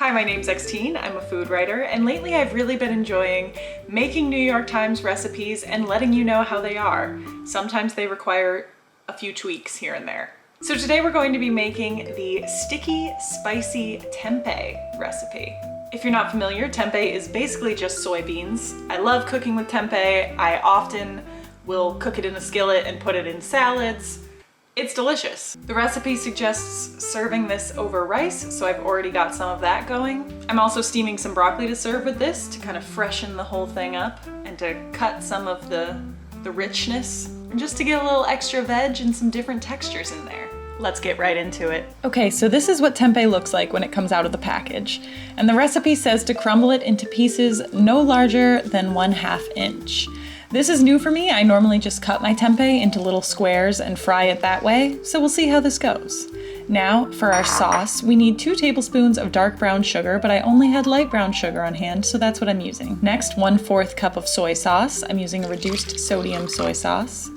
Hi, my name's Xtine. I'm a food writer, and lately I've really been enjoying making New York Times recipes and letting you know how they are. Sometimes they require a few tweaks here and there. So today we're going to be making the sticky, spicy tempeh recipe. If you're not familiar, tempeh is basically just soybeans. I love cooking with tempeh. I often will cook it in a skillet and put it in salads. It's delicious. The recipe suggests serving this over rice, so I've already got some of that going. I'm also steaming some broccoli to serve with this to kind of freshen the whole thing up and to cut some of the richness and just to get a little extra veg and some different textures in there. Let's get right into it. Okay, so this is what tempeh looks like when it comes out of the package. And the recipe says to crumble it into pieces no larger than 1/2 inch. This is new for me. I normally just cut my tempeh into little squares and fry it that way, so we'll see how this goes. Now, for our sauce, we need 2 tablespoons of dark brown sugar, but I only had light brown sugar on hand, so that's what I'm using. Next, 1/4 cup of soy sauce. I'm using a reduced sodium soy sauce.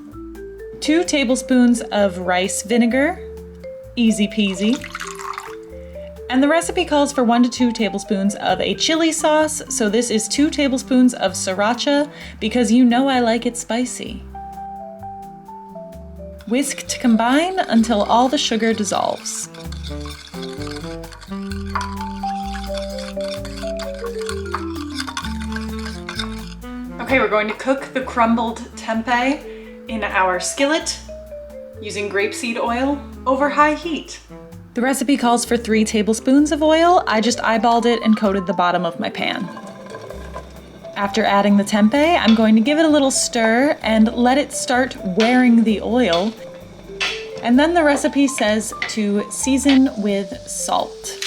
2 tablespoons of rice vinegar. Easy peasy. And the recipe calls for 1 to 2 tablespoons of a chili sauce, so this is 2 tablespoons of sriracha, because you know I like it spicy. Whisk to combine until all the sugar dissolves. Okay, we're going to cook the crumbled tempeh in our skillet using grapeseed oil over high heat. The recipe calls for 3 tablespoons of oil. I just eyeballed it and coated the bottom of my pan. After adding the tempeh, I'm going to give it a little stir and let it start wearing the oil. And then the recipe says to season with salt.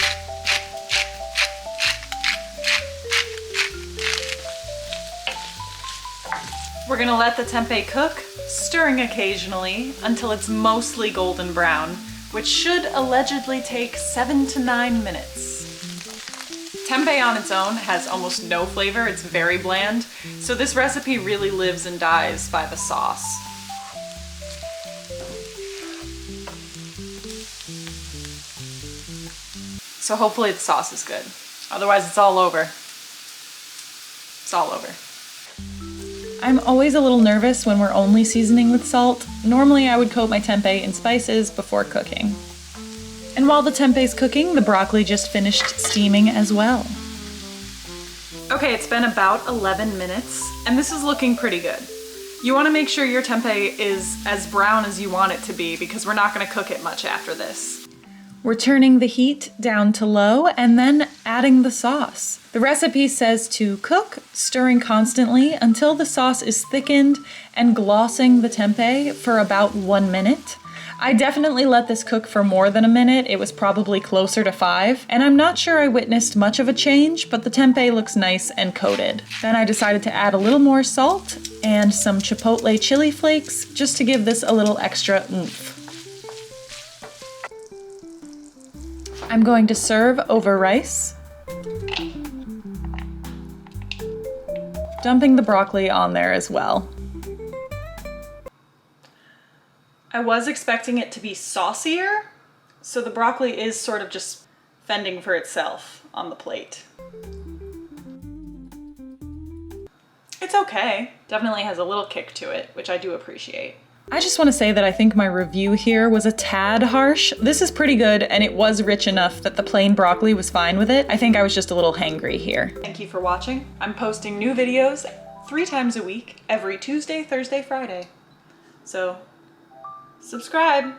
We're gonna let the tempeh cook, stirring occasionally until it's mostly golden brown, which should allegedly take 7 to 9 minutes. Tempeh on its own has almost no flavor, it's very bland, so this recipe really lives and dies by the sauce. So hopefully the sauce is good. Otherwise it's all over. It's all over. I'm always a little nervous when we're only seasoning with salt. Normally I would coat my tempeh in spices before cooking. And while the tempeh's cooking, the broccoli just finished steaming as well. Okay, it's been about 11 minutes, and this is looking pretty good. You want to make sure your tempeh is as brown as you want it to be, because we're not going to cook it much after this. We're turning the heat down to low and then adding the sauce. The recipe says to cook, stirring constantly until the sauce is thickened and glossing the tempeh for about 1 minute. I definitely let this cook for more than a minute. It was probably closer to 5, and I'm not sure I witnessed much of a change, but the tempeh looks nice and coated. Then I decided to add a little more salt and some chipotle chili flakes just to give this a little extra oomph. I'm going to serve over rice, dumping the broccoli on there as well. I was expecting it to be saucier, so the broccoli is sort of just fending for itself on the plate. It's okay. Definitely has a little kick to it, which I do appreciate. I just want to say that I think my review here was a tad harsh. This is pretty good, and it was rich enough that the plain broccoli was fine with it. I think I was just a little hangry here. Thank you for watching. I'm posting new videos 3 times a week, every Tuesday, Thursday, Friday. So, subscribe!